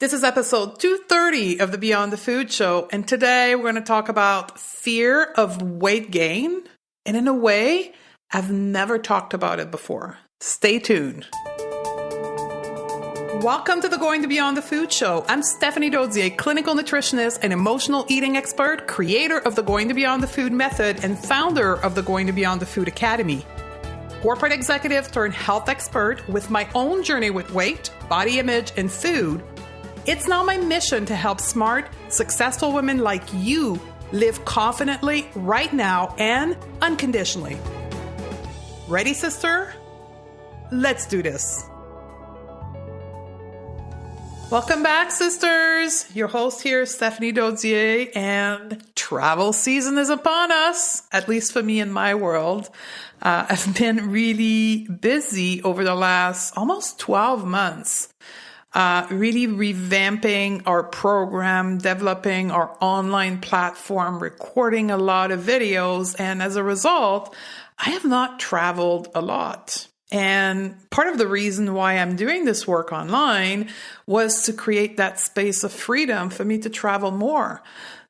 This is episode 230 of the Beyond the Food Show, and today we're going to talk about fear of weight gain, and in a way, I've never talked about it before. Stay tuned. Welcome to the Going to Beyond the Food Show. I'm Stephanie Dozier, clinical nutritionist and emotional eating expert, creator of the Going to Beyond the Food method, and founder of the Going to Beyond the Food Academy. Corporate executive turned health expert with my own journey with weight, body image, and food. It's now my mission to help smart, successful women like you live confidently right now and unconditionally. Ready, sister? Let's do this. Welcome back, sisters. Your host here, Stephanie Dozier, and travel season is upon us, at least for me in my world. I've been really busy over the last almost 12 months. Really revamping our program, developing our online platform, recording a lot of videos. And as a result, I have not traveled a lot. And part of the reason why I'm doing this work online was to create that space of freedom for me to travel more.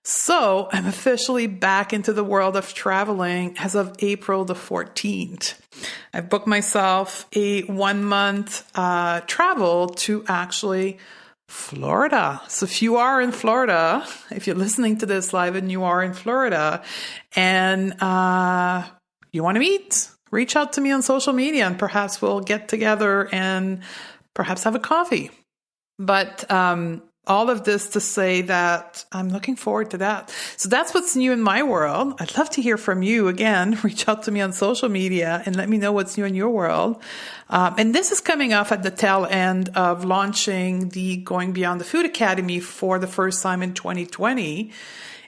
So I'm officially back into the world of traveling as of April the 14th. I've booked myself a 1-month travel to actually Florida. So if you are in Florida, if you're listening to this live and you are in Florida and you want to meet, reach out to me on social media and perhaps we'll get together and perhaps have a coffee. But all of this to say that I'm looking forward to that. So that's what's new in my world. I'd love to hear from you. Again, reach out to me on social media and let me know what's new in your world. And this is coming up at the tail end of launching the Going Beyond the Food Academy for the first time in 2020.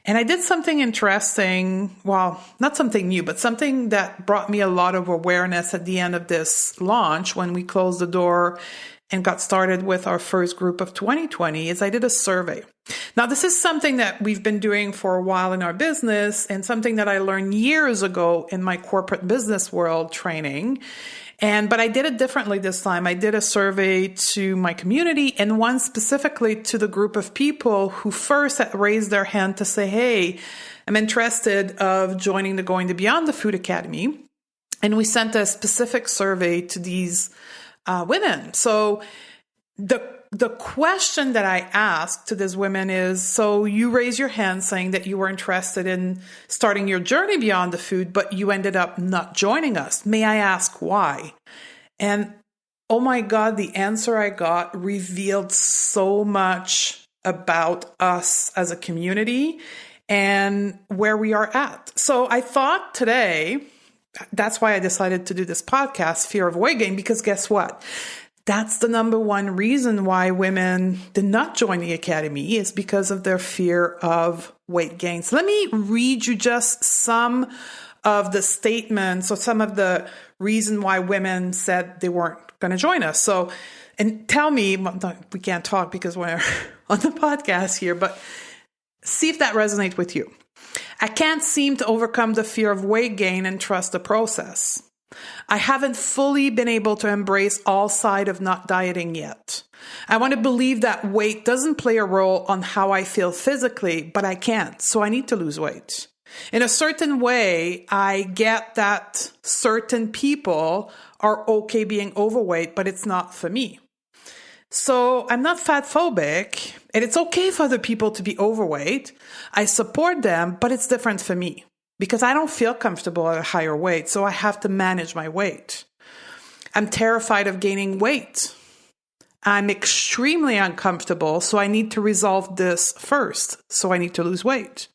And I did something interesting. Well, not something new, but something that brought me a lot of awareness at the end of this launch when we closed the door and got started with our first group of 2020 is I did a survey. Now, this is something that we've been doing for a while in our business and something that I learned years ago in my corporate business world training. But I did it differently this time. I did a survey to my community and one specifically to the group of people who first had raised their hand to say, hey, I'm interested of joining the Going to Beyond the Food Academy. And we sent a specific survey to these women. So the question that I asked to these women is, so you raise your hand saying that you were interested in starting your journey beyond the food, but you ended up not joining us. May I ask why? And oh my God, the answer I got revealed so much about us as a community and where we are at. So I thought today, that's why I decided to do this podcast, Fear of Weight Gain, because guess what? That's the number one reason why women did not join the Academy is because of their fear of weight gain. So let me read you just some of the statements or some of the reason why women said they weren't going to join us. So, and tell me, we can't talk because we're on the podcast here, but see if that resonates with you. I can't seem to overcome the fear of weight gain and trust the process. I haven't fully been able to embrace all side of not dieting yet. I want to believe that weight doesn't play a role on how I feel physically, but I can't, so I need to lose weight. In a certain way, I get that certain people are okay being overweight, but it's not for me. So I'm not fatphobic, and it's okay for other people to be overweight. I support them, but it's different for me because I don't feel comfortable at a higher weight, so I have to manage my weight. I'm terrified of gaining weight. I'm extremely uncomfortable, so I need to resolve this first, so I need to lose weight.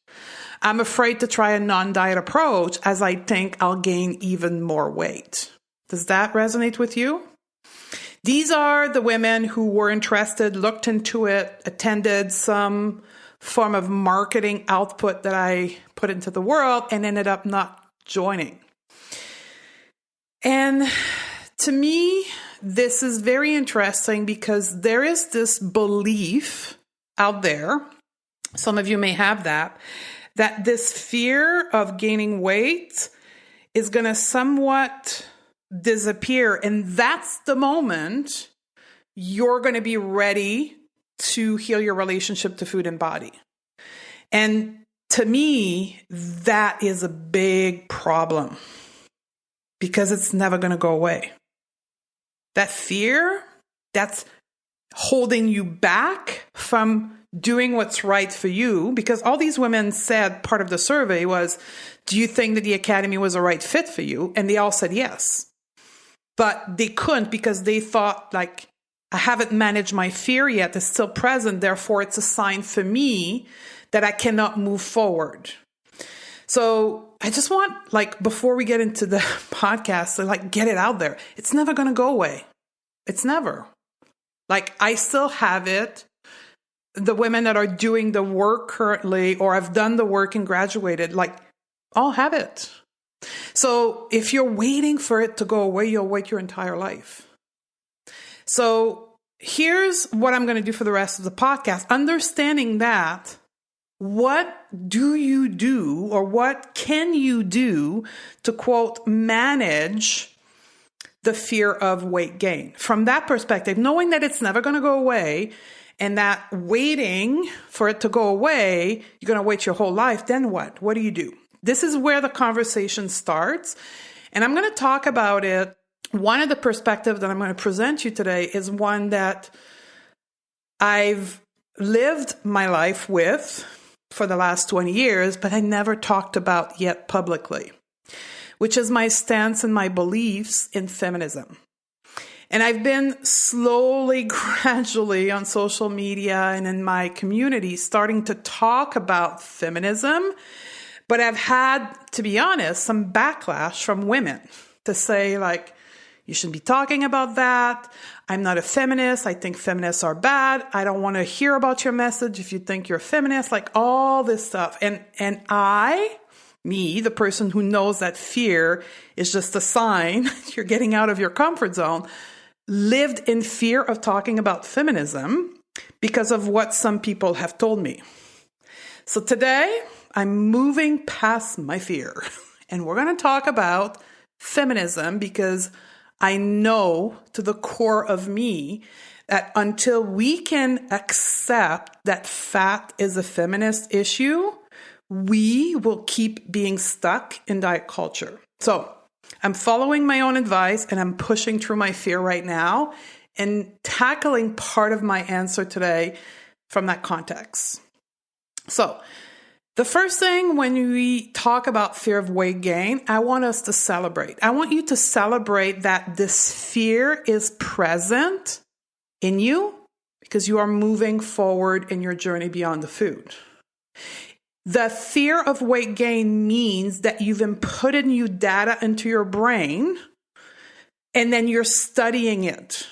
I'm afraid to try a non-diet approach as I think I'll gain even more weight. Does that resonate with you? These are the women who were interested, looked into it, attended some form of marketing output that I put into the world and ended up not joining. And to me, this is very interesting because there is this belief out there, some of you may have that this fear of gaining weight is going to somewhat disappear. And that's the moment you're going to be ready to heal your relationship to food and body. And to me, that is a big problem because it's never going to go away. That fear, that's holding you back from doing what's right for you, because all these women said, part of the survey was, do you think that the academy was a right fit for you? And they all said yes. But they couldn't because they thought, like, I haven't managed my fear yet. It's still present. Therefore, it's a sign for me that I cannot move forward. So I just want, like, before we get into the podcast, to, like, get it out there. It's never going to go away. It's never. Like, I still have it. The women that are doing the work currently, or have done the work and graduated, like, all have it. So if you're waiting for it to go away, you'll wait your entire life. So here's what I'm going to do for the rest of the podcast. Understanding that, what do you do, or what can you do to, quote, manage the fear of weight gain? From that perspective, knowing that it's never going to go away, and that waiting for it to go away, you're going to wait your whole life, then what? What do you do? This is where the conversation starts. And I'm going to talk about it. One of the perspectives that I'm going to present you today is one that I've lived my life with for the last 20 years, but I never talked about yet publicly, which is my stance and my beliefs in feminism. And I've been slowly, gradually on social media and in my community starting to talk about feminism, but I've had, to be honest, some backlash from women to say, like, you shouldn't be talking about that. I'm not a feminist. I think feminists are bad. I don't want to hear about your message if you think you're a feminist, like all this stuff. And me, the person who knows that fear is just a sign you're getting out of your comfort zone, lived in fear of talking about feminism because of what some people have told me. So today, I'm moving past my fear, and we're going to talk about feminism, because I know to the core of me that until we can accept that fat is a feminist issue, we will keep being stuck in diet culture. So I'm following my own advice, and I'm pushing through my fear right now and tackling part of my answer today from that context. So the first thing when we talk about fear of weight gain, I want us to celebrate. I want you to celebrate that this fear is present in you because you are moving forward in your journey beyond the food. The fear of weight gain means that you've inputted new data into your brain and then you're studying it,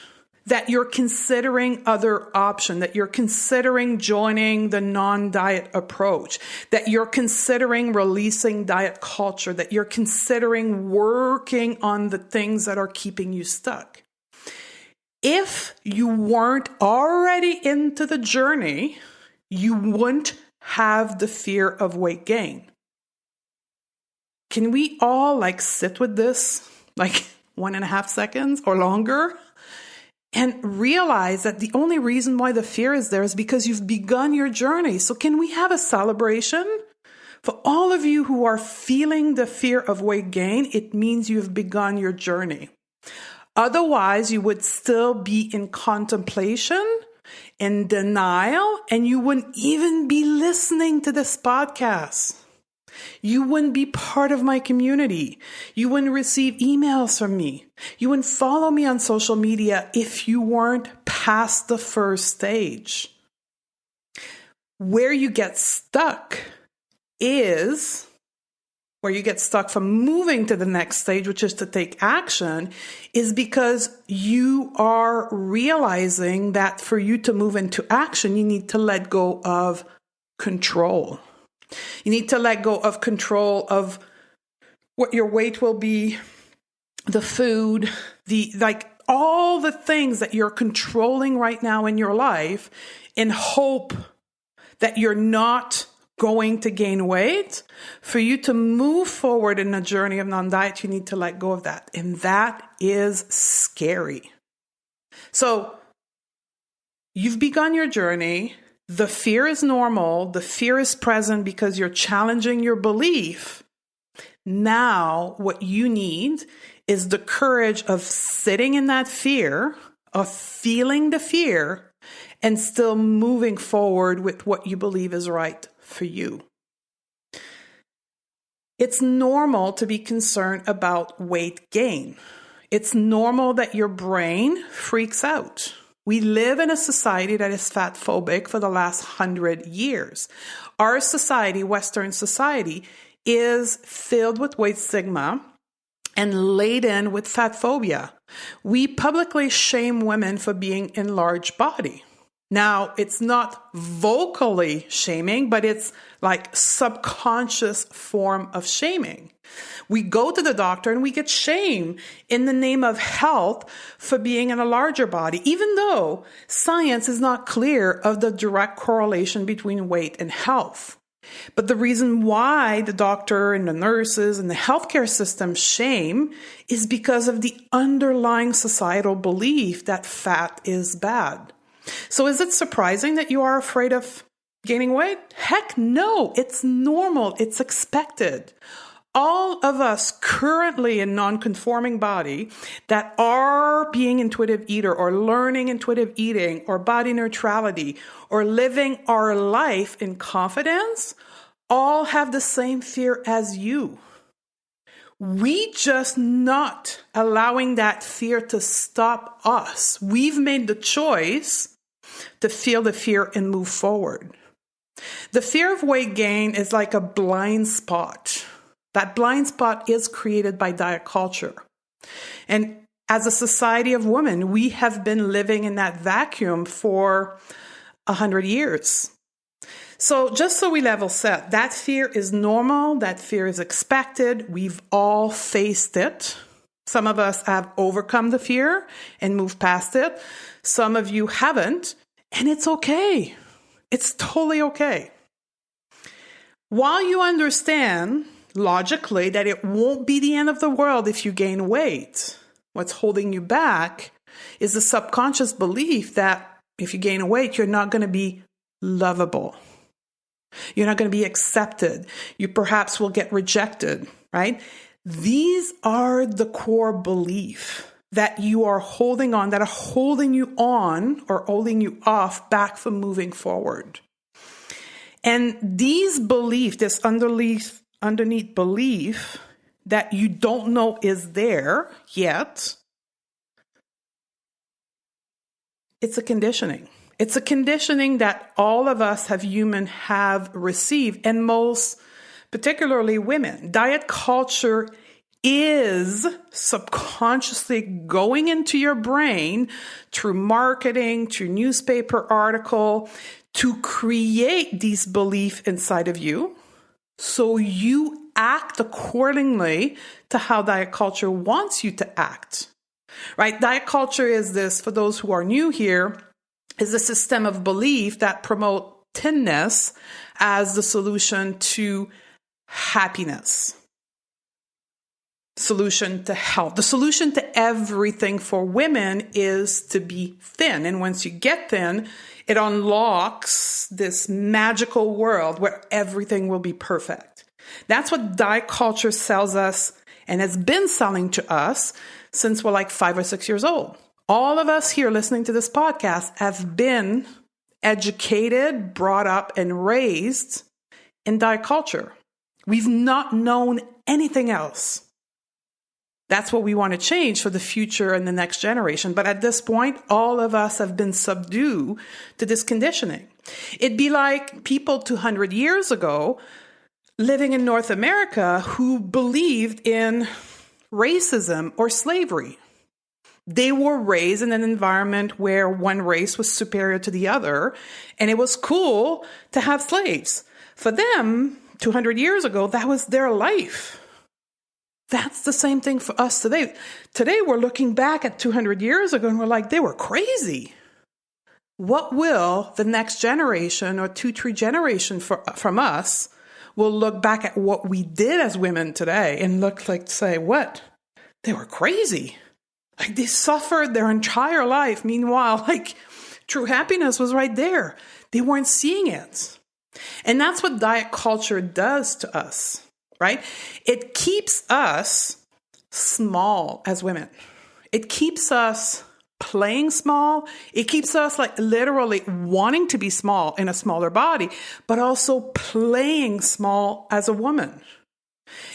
that you're considering other options, that you're considering joining the non-diet approach, that you're considering releasing diet culture, that you're considering working on the things that are keeping you stuck. If you weren't already into the journey, you wouldn't have the fear of weight gain. Can we all sit with this 1.5 seconds or longer and realize that the only reason why the fear is there is because you've begun your journey? So can we have a celebration? For all of you who are feeling the fear of weight gain, it means you've begun your journey. Otherwise, you would still be in contemplation, in denial, and you wouldn't even be listening to this podcast. You wouldn't be part of my community. You wouldn't receive emails from me. You wouldn't follow me on social media if you weren't past the first stage. Where you get stuck is where you get stuck from moving to the next stage, which is to take action, is because you are realizing that for you to move into action, you need to let go of control. You need to let go of control of what your weight will be, the food, all the things that you're controlling right now in your life in hope that you're not going to gain weight. For you to move forward in a journey of non-diet, you need to let go of that. And that is scary. So You've begun your journey. The fear is normal. The fear is present because you're challenging your belief. Now, what you need is the courage of sitting in that fear, of feeling the fear, and still moving forward with what you believe is right for you. It's normal to be concerned about weight gain. It's normal that your brain freaks out. We live in a society that is fatphobic for the last 100 years. Our society, Western society, is filled with weight stigma and laden with fat phobia. We publicly shame women for being in large body. Now, it's not vocally shaming, but it's like subconscious form of shaming. We go to the doctor and we get shamed in the name of health for being in a larger body, even though science is not clear of the direct correlation between weight and health. But the reason why the doctor and the nurses and the healthcare system shame is because of the underlying societal belief that fat is bad. So is it surprising that you are afraid of gaining weight? Heck no, it's normal, it's expected. All of us currently in non-conforming body that are being intuitive eater or learning intuitive eating or body neutrality or living our life in confidence all have the same fear as you. We just not allowing that fear to stop us. We've made the choice to feel the fear and move forward. The fear of weight gain is like a blind spot. That blind spot is created by diet culture. And as a society of women, we have been living in that vacuum for 100 years. So just so we level set, that fear is normal. That fear is expected. We've all faced it. Some of us have overcome the fear and moved past it. Some of you haven't, and it's okay. It's totally okay. While you understand logically that it won't be the end of the world if you gain weight, what's holding you back is the subconscious belief that if you gain weight, you're not going to be lovable. You're not going to be accepted. You perhaps will get rejected, right? These are the core beliefs that you are holding on, that are holding you on or holding you off back from moving forward. And these beliefs, this underneath belief that you don't know is there yet, it's a conditioning. It's a conditioning that all of us have received, and most particularly women. Diet culture is subconsciously going into your brain through marketing, through newspaper article, to create these beliefs inside of you. So you act accordingly to how diet culture wants you to act, right? Diet culture is this, for those who are new here, is a system of belief that promote thinness as the solution to happiness, solution to health. The solution to everything for women is to be thin. And once you get thin, it unlocks this magical world where everything will be perfect. That's what diet culture sells us and has been selling to us since we're like 5 or 6 years old. All of us here listening to this podcast have been educated, brought up, and raised in diet culture. We've not known anything else. That's what we want to change for the future and the next generation. But at this point, all of us have been subdued to this conditioning. It'd be like people 200 years ago living in North America who believed in racism or slavery. They were raised in an environment where one race was superior to the other, and it was cool to have slaves. For them, 200 years ago, that was their life. That's the same thing for us today. Today, we're looking back at 200 years ago, and we're like, they were crazy. What will the next generation or 2-3 generations from us will look back at what we did as women today and look like to say, what? They were crazy. Like they suffered their entire life. Meanwhile, like True happiness was right there. They weren't seeing it. And that's what diet culture does to us, right? It keeps us small as women. It keeps us playing small. It keeps us like literally wanting to be small in a smaller body, but also playing small as a woman.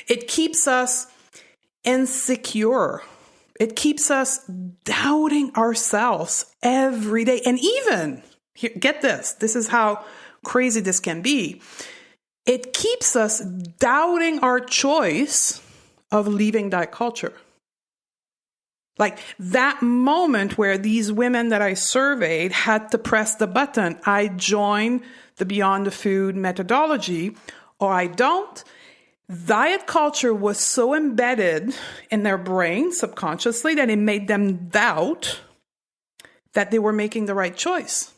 It keeps us insecure. It keeps us doubting ourselves every day. And even, here, get this, this is how crazy this can be. It keeps us doubting our choice of leaving diet culture. Like that moment where these women that I surveyed had to press the button, I join the Beyond the Food methodology, or I don't. Diet culture was so embedded in their brain subconsciously that it made them doubt that they were making the right choice.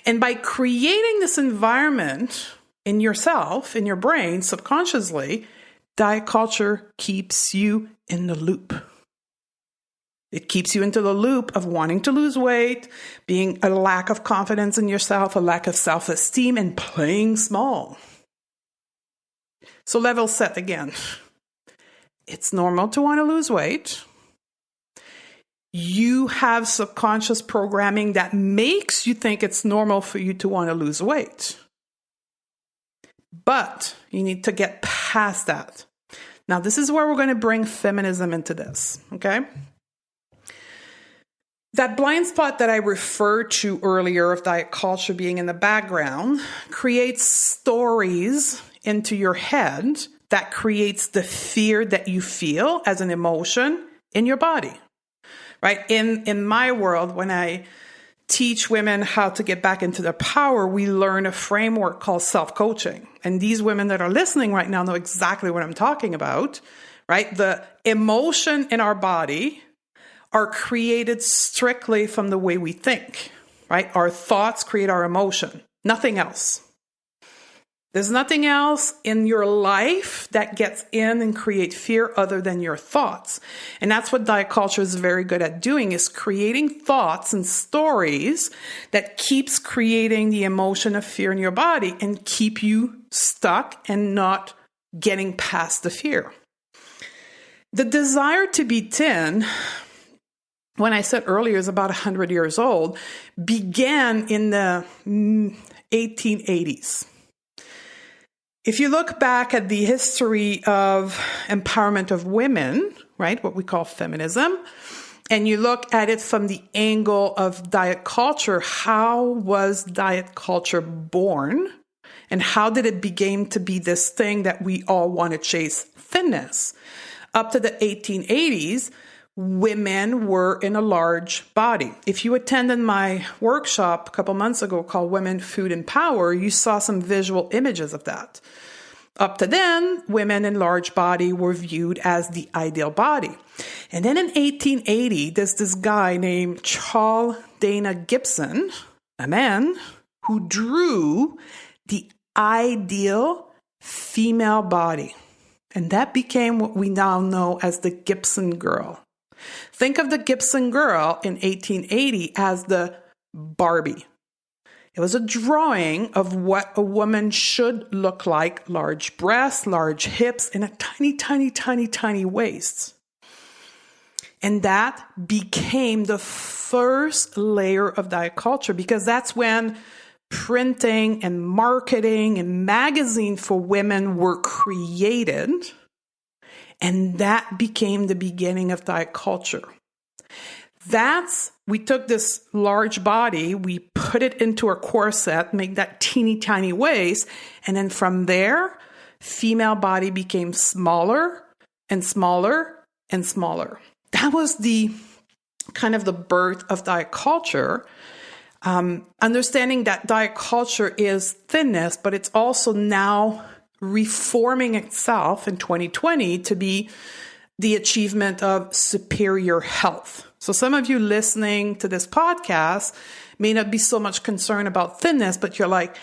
And by creating this environment in yourself, in your brain, subconsciously, diet culture keeps you in the loop. It keeps you into the loop of wanting to lose weight, being a lack of confidence in yourself, a lack of self-esteem, and playing small. So level set again. It's normal to want to lose weight. You have subconscious programming that makes you think it's normal for you to want to lose weight. But you need to get past that. Now, this is where we're going to bring feminism into this, okay? That blind spot that I referred to earlier of diet culture being in the background creates stories into your head that creates the fear that you feel as an emotion in your body, right? In my world, when I teach women how to get back into their power, we learn a framework called self-coaching. And these women that are listening right now know exactly what I'm talking about, right? The emotion in our body are created strictly from the way we think, right? Our thoughts create our emotion, nothing else. There's nothing else in your life that gets in and create fear other than your thoughts. And that's what diet culture is very good at doing, is creating thoughts and stories that keeps creating the emotion of fear in your body and keep you stuck and not getting past the fear. The desire to be thin, when I said earlier is about 100 years old, began in the 1880s. If you look back at the history of empowerment of women, right, what we call feminism, and you look at it from the angle of diet culture, how was diet culture born? And how did it begin to be this thing that we all want to chase, thinness? Up to the 1880s, women were in a large body. If you attended my workshop a couple months ago called Women, Food, and Power, you saw some visual images of that. Up to then, women in large body were viewed as the ideal body. And then in 1880, there's this guy named Charles Dana Gibson, a man who drew the ideal female body. And that became what we now know as the Gibson girl. Think of the Gibson girl in 1880 as the Barbie. It was a drawing of what a woman should look like: large breasts, large hips, and a tiny, tiny, tiny, tiny waist. And that became the first layer of diet culture, because that's when printing and marketing and magazine for women were created. And that became the beginning of diet culture. We took this large body, we put it into a corset, make that teeny tiny waist, and then from there, female body became smaller and smaller and smaller. That was the kind of the birth of diet culture. Understanding that diet culture is thinness, but it's also now reforming itself in 2020 to be the achievement of superior health. So some of you listening to this podcast may not be so much concerned about thinness, but you're like,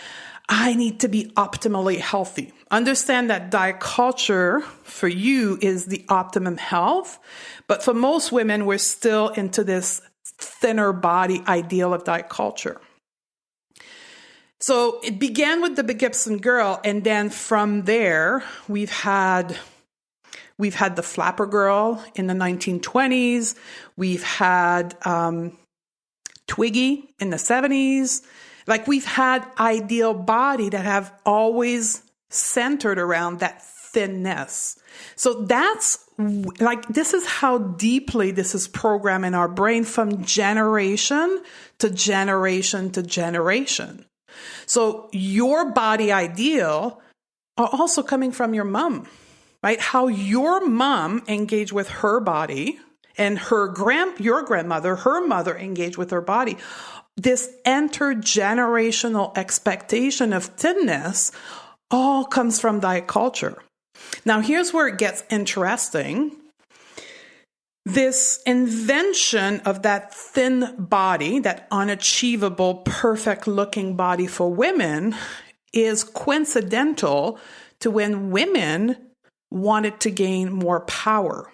I need to be optimally healthy. Understand that diet culture for you is the optimum health. But for most women, we're still into this thinner body ideal of diet culture. So it began with the Big Gibson girl, and then from there, we've had the flapper girl in the 1920s. We've had Twiggy in the 70s. Like, we've had ideal body that have always centered around that thinness. So that's like, this is how deeply this is programmed in our brain from generation to generation to generation. So your body ideal are also coming from your mom, right? How your mom engaged with her body and your grandmother, her mother engaged with her body. This intergenerational expectation of thinness all comes from diet culture. Now, here's where it gets interesting. This invention of that thin body, that unachievable, perfect-looking body for women, is coincidental to when women wanted to gain more power.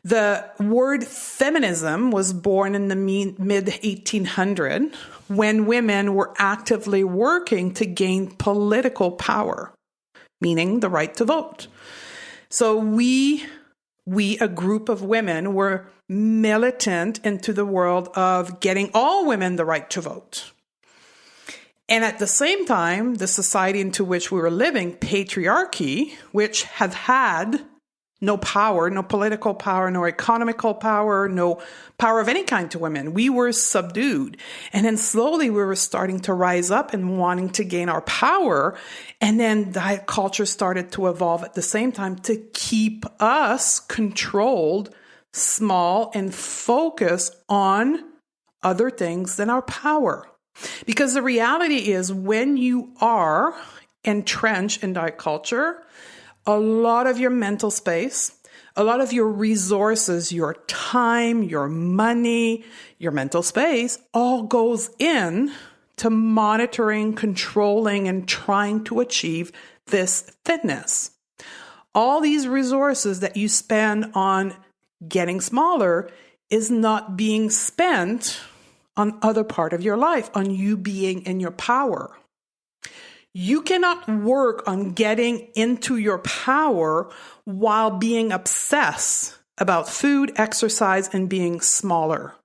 The word feminism was born in the mid-1800s when women were actively working to gain political power, meaning the right to vote. So we, a group of women, were militant into the world of getting all women the right to vote. And at the same time, the society into which we were living, patriarchy, which had no power, no political power, no economical power, no power of any kind to women. We were subdued. And then slowly we were starting to rise up and wanting to gain our power. And then diet culture started to evolve at the same time to keep us controlled, small, and focused on other things than our power. Because the reality is, when you are entrenched in diet culture, a lot of your mental space, a lot of your resources, your time, your money, your mental space, all goes in to monitoring, controlling, and trying to achieve this fitness. All these resources that you spend on getting smaller is not being spent on other part of your life, on you being in your power. You cannot work on getting into your power while being obsessed about food, exercise, and being smaller.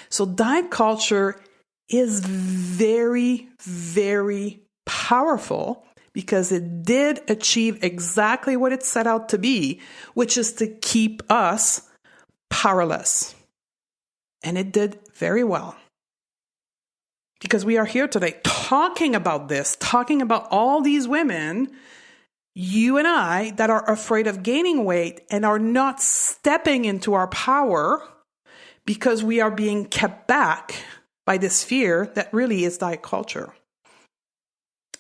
So diet culture is very, very powerful because it did achieve exactly what it set out to be, which is to keep us powerless. And it did very well. Because we are here today talking about this, talking about all these women, you and I, that are afraid of gaining weight and are not stepping into our power because we are being kept back by this fear that really is diet culture.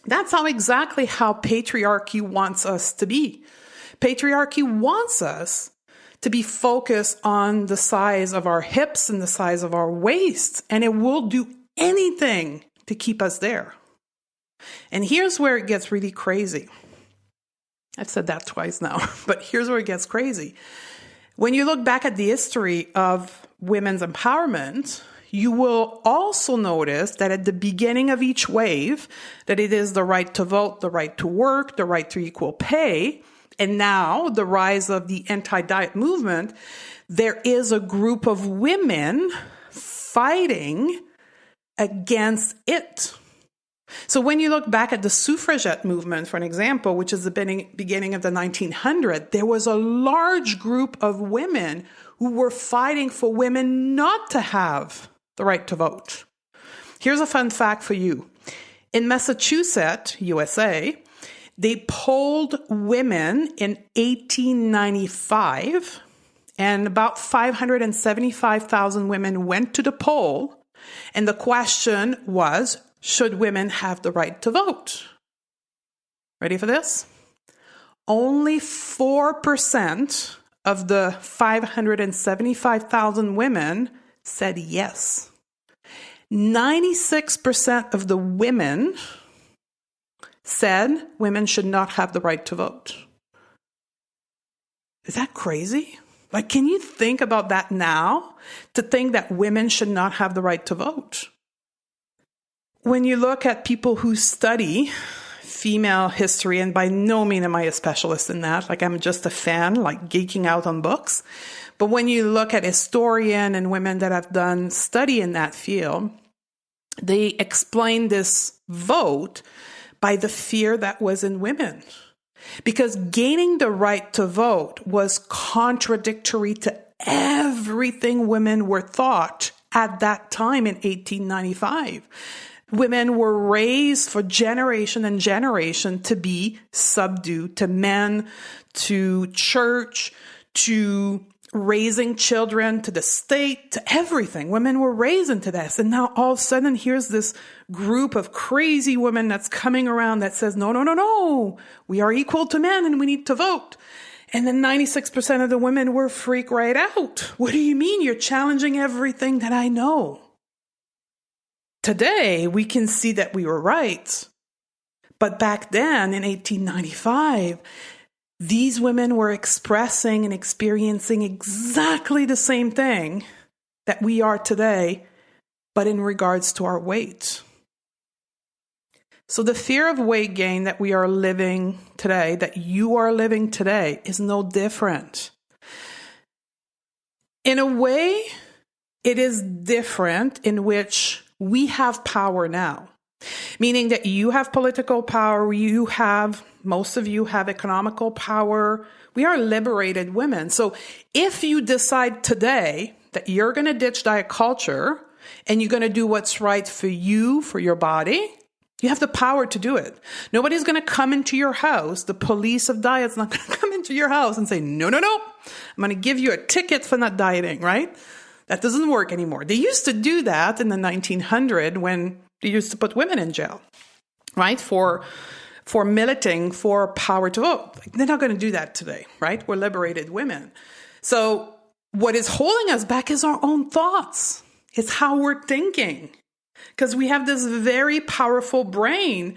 That's exactly how patriarchy wants us to be. Patriarchy wants us to be focused on the size of our hips and the size of our waists, and it will do anything to keep us there. And here's where it gets really crazy. I've said that twice now, but here's where it gets crazy. When you look back at the history of women's empowerment, you will also notice that at the beginning of each wave, that it is the right to vote, the right to work, the right to equal pay, and now the rise of the anti-diet movement, there is a group of women fighting against it. So when you look back at the suffragette movement, for an example, which is the beginning of the 1900s, there was a large group of women who were fighting for women not to have the right to vote. Here's a fun fact for you. In Massachusetts, USA, they polled women in 1895, and about 575,000 women went to the poll. And the question was, should women have the right to vote? Ready for this? Only 4% of the 575,000 women said yes. 96% of the women said women should not have the right to vote. Is that crazy? Like, can you think about that now? To think that women should not have the right to vote. When you look at people who study female history, and by no means am I a specialist in that, like I'm just a fan, like geeking out on books. But when you look at historians and women that have done study in that field, they explain this vote by the fear that was in women. Because gaining the right to vote was contradictory to everything women were taught at that time in 1895. Women were raised for generation and generation to be subdued to men, to church, to raising children, to the state, to everything. Women were raised into this. And now all of a sudden, here's this group of crazy women that's coming around that says, no, no, no, no, we are equal to men and we need to vote. And then 96% of the women were freak right out. What do you mean? You're challenging everything that I know. Today, we can see that we were right. But back then, in 1895, these women were expressing and experiencing exactly the same thing that we are today, but in regards to our weight. So the fear of weight gain that we are living today, that you are living today, is no different. In a way, it is different in which we have power now, meaning that you have political power, most of you have economical power. We are liberated women. So if you decide today that you're going to ditch diet culture and you're going to do what's right for you, for your body, you have the power to do it. Nobody's going to come into your house. The police of diet's not going to come into your house and say, no, no, no, I'm going to give you a ticket for not dieting, right? That doesn't work anymore. They used to do that in the 1900s when they used to put women in jail, right? For militing for power to vote. They're not going to do that today, right? We're liberated women. So what is holding us back is our own thoughts. It's how we're thinking. Because we have this very powerful brain,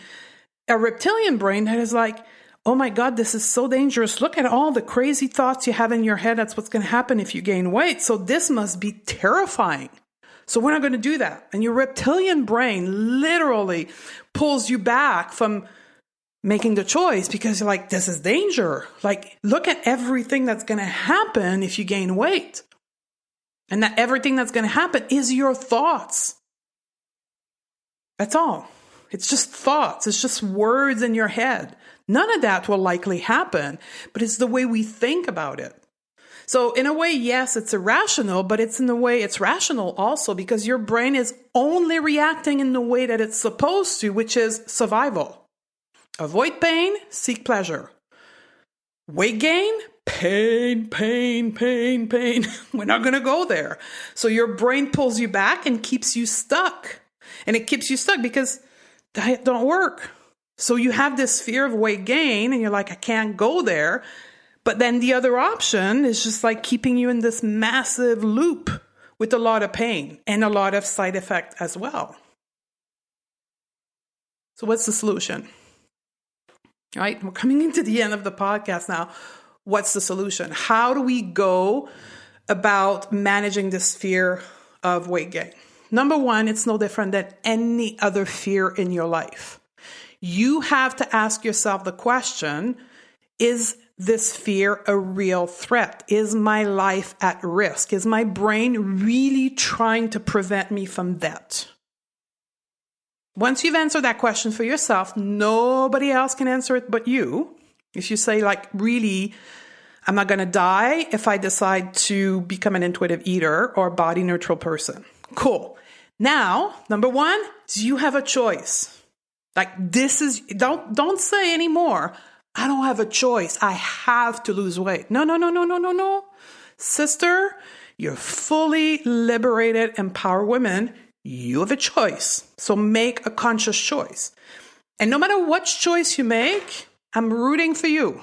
a reptilian brain that is like, oh my God, this is so dangerous. Look at all the crazy thoughts you have in your head. That's what's going to happen if you gain weight. So this must be terrifying. So we're not going to do that. And your reptilian brain literally pulls you back from making the choice because you're like, this is danger. Like, look at everything that's going to happen if you gain weight. And that everything that's going to happen is your thoughts. That's all. It's just thoughts. It's just words in your head. None of that will likely happen, but it's the way we think about it. So in a way, yes, it's irrational, but it's in a way it's rational also because your brain is only reacting in the way that it's supposed to, which is survival. Avoid pain, seek pleasure. Weight gain, pain, pain, pain, pain. We're not going to go there. So your brain pulls you back and keeps you stuck. And it keeps you stuck because diet don't work. So you have this fear of weight gain and you're like, I can't go there. But then the other option is just like keeping you in this massive loop with a lot of pain and a lot of side effect as well. So what's the solution? All right, we're coming into the end of the podcast now. What's the solution? How do we go about managing this fear of weight gain? Number one, it's no different than any other fear in your life. You have to ask yourself the question, is this fear a real threat? Is my life at risk? Is my brain really trying to prevent me from that? Once you've answered that question for yourself, nobody else can answer it but you. If you say, like, really, I'm not going to die if I decide to become an intuitive eater or a body neutral person. Cool. Now, number one is you have a choice. Like, this is, don't say anymore, I don't have a choice. I have to lose weight. No, no, no, no, no, no, no. Sister, you're fully liberated, empowered women. You have a choice. So make a conscious choice. And no matter what choice you make, I'm rooting for you.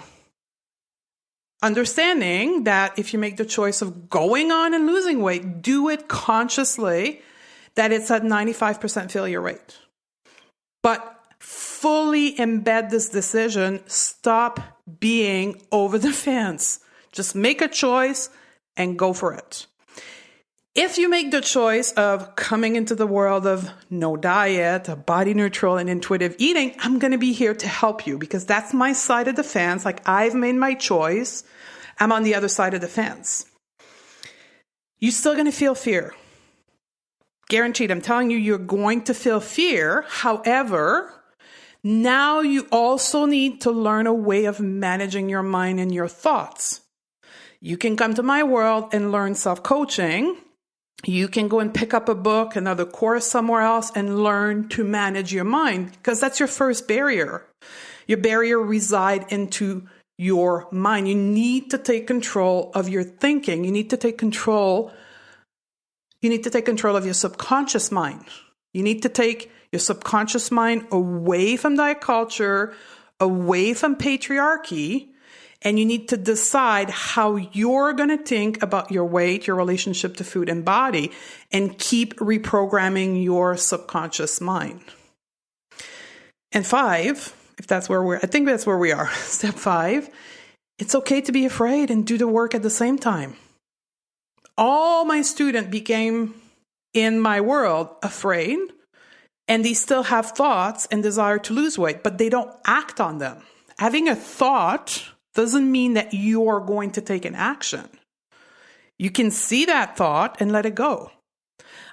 Understanding that if you make the choice of going on and losing weight, do it consciously, that it's at 95% failure rate. But fully embed this decision. Stop being over the fence. Just make a choice, and go for it. If you make the choice of coming into the world of no diet, of body neutral and intuitive eating, I'm going to be here to help you because that's my side of the fence. Like I've made my choice. I'm on the other side of the fence. You're still going to feel fear. Guaranteed. I'm telling you, you're going to feel fear. However, now you also need to learn a way of managing your mind and your thoughts. You can come to my world and learn self-coaching. You can go and pick up a book, another course somewhere else and learn to manage your mind because that's your first barrier. Your barrier resides into your mind. You need to take control of your thinking. You need to take control of your subconscious mind. You need to take your subconscious mind away from diet culture, away from patriarchy, and you need to decide how you're going to think about your weight, your relationship to food and body, and keep reprogramming your subconscious mind. And 5, if that's where I think that's where we are. Step 5, it's okay to be afraid and do the work at the same time. All my students became in my world afraid, and they still have thoughts and desire to lose weight, but they don't act on them. Having a thought doesn't mean that you're going to take an action. You can see that thought and let it go.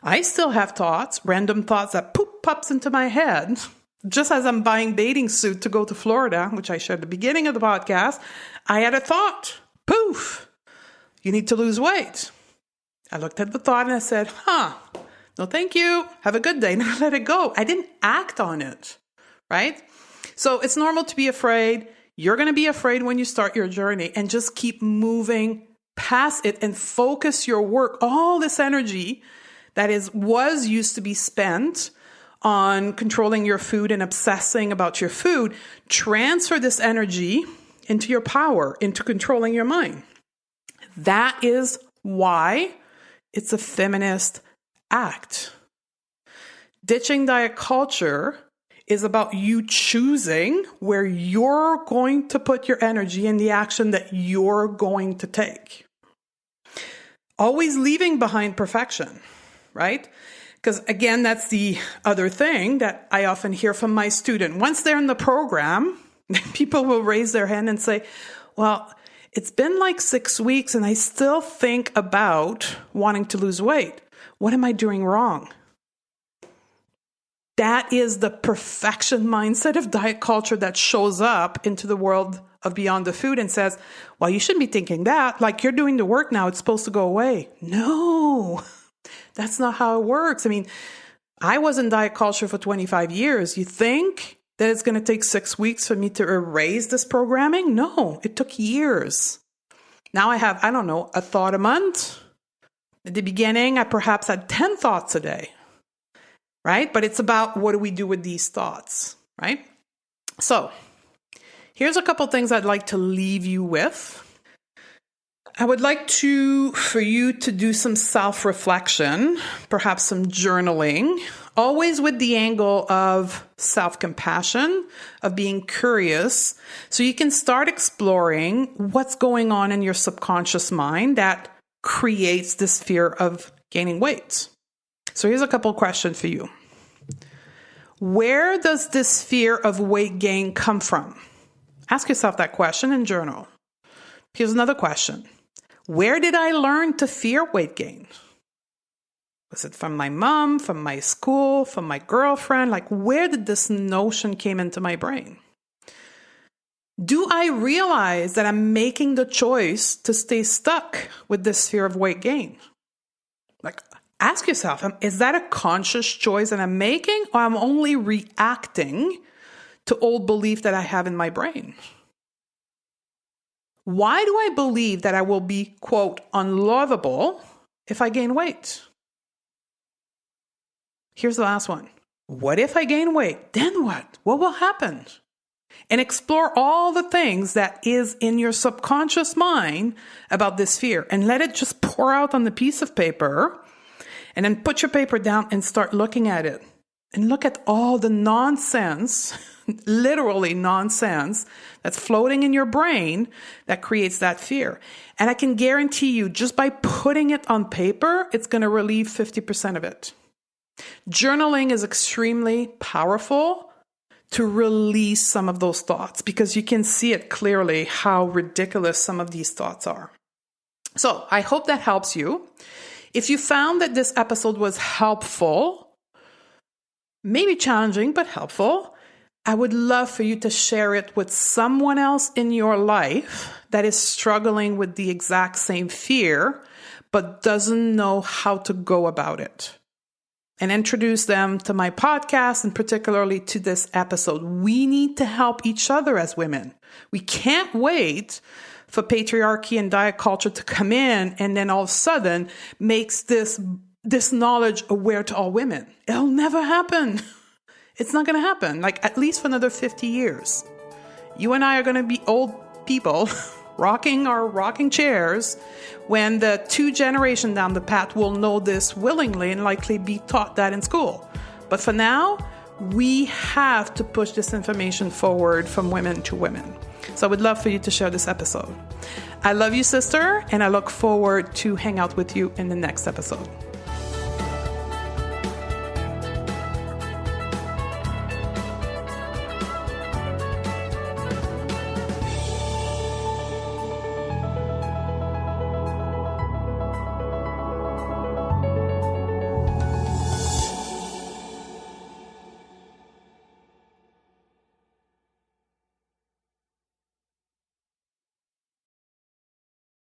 I still have thoughts, random thoughts that pops into my head. Just as I'm buying bathing suit to go to Florida, which I shared at the beginning of the podcast, I had a thought. Poof! You need to lose weight. I looked at the thought and I said, no thank you. Have a good day. And I let it go. I didn't act on it, right? So it's normal to be afraid. You're going to be afraid when you start your journey and just keep moving past it and focus your work, all this energy that was used to be spent on controlling your food and obsessing about your food, transfer this energy into your power, into controlling your mind. That is why it's a feminist act. Ditching diet culture is about you choosing where you're going to put your energy and the action that you're going to take. Always leaving behind perfection, right? Because again, that's the other thing that I often hear from my student. Once they're in the program, people will raise their hand and say, well, it's been like 6 weeks and I still think about wanting to lose weight. What am I doing wrong? That is the perfection mindset of diet culture that shows up into the world of Beyond the Food and says, well, you shouldn't be thinking that. Like you're doing the work now, it's supposed to go away. No, that's not how it works. I mean, I was in diet culture for 25 years. You think that it's going to take 6 weeks for me to erase this programming? No, it took years. Now I have, a thought a month. At the beginning, I perhaps had 10 thoughts a day. Right? But it's about what do we do with these thoughts, right? So here's a couple things I'd like to leave you with. I would like for you to do some self-reflection, perhaps some journaling, always with the angle of self-compassion, of being curious, so you can start exploring what's going on in your subconscious mind that creates this fear of gaining weight. So here's a couple of questions for you. Where does this fear of weight gain come from? Ask yourself that question and journal. Here's another question. Where did I learn to fear weight gain? Was it from my mom, from my school, from my girlfriend? Like, where did this notion came into my brain? Do I realize that I'm making the choice to stay stuck with this fear of weight gain? Like, ask yourself, is that a conscious choice that I'm making, or I'm only reacting to old belief that I have in my brain? Why do I believe that I will be, quote, unlovable if I gain weight? Here's the last one. What if I gain weight? Then what? What will happen? And explore all the things that is in your subconscious mind about this fear, and let it just pour out on the piece of paper. And then put your paper down and start looking at it. and look at all the nonsense, literally nonsense, that's floating in your brain that creates that fear. And I can guarantee you, just by putting it on paper, it's going to relieve 50% of it. Journaling is extremely powerful to release some of those thoughts because you can see it clearly how ridiculous some of these thoughts are. So I hope that helps you. If you found that this episode was helpful, maybe challenging, but helpful, I would love for you to share it with someone else in your life that is struggling with the exact same fear, but doesn't know how to go about it. And introduce them to my podcast and particularly to this episode. We need to help each other as women. We can't wait for patriarchy and diet culture to come in and then all of a sudden makes this knowledge aware to all women. It'll never happen. It's not going to happen, like at least for another 50 years. You and I are going to be old people rocking our rocking chairs when the 2 generations down the path will know this willingly and likely be taught that in school. But for now, we have to push this information forward from women to women. So I would love for you to share this episode. I love you, sister, and I look forward to hang out with you in the next episode.